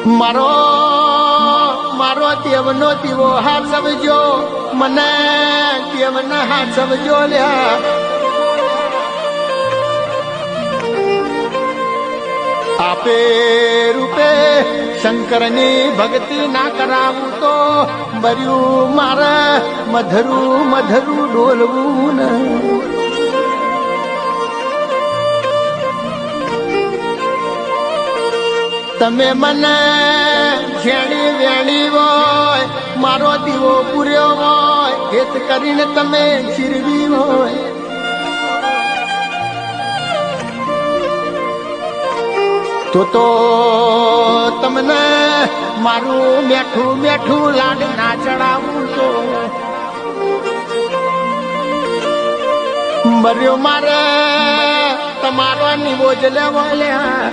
મારો મારો દેવનો દીવો હાચવજો, મને દેવને હાચવજો લ્યા. આપે રૂપે શંકરની ભક્તિ ના કરાવું તો બર્યું મારે મધરું મધરું ડોલવું ને. તમે મને છેડી વેણી હોય, મારો દીવો પૂર્યો હોય, હેત કરીને તમે ચીરવી હોય. તો તમને મારું મેઠું મેઠું લાડ ના ચડાવું તો મર્યો મારે તમારો નિવો જ લેવો લ્યા.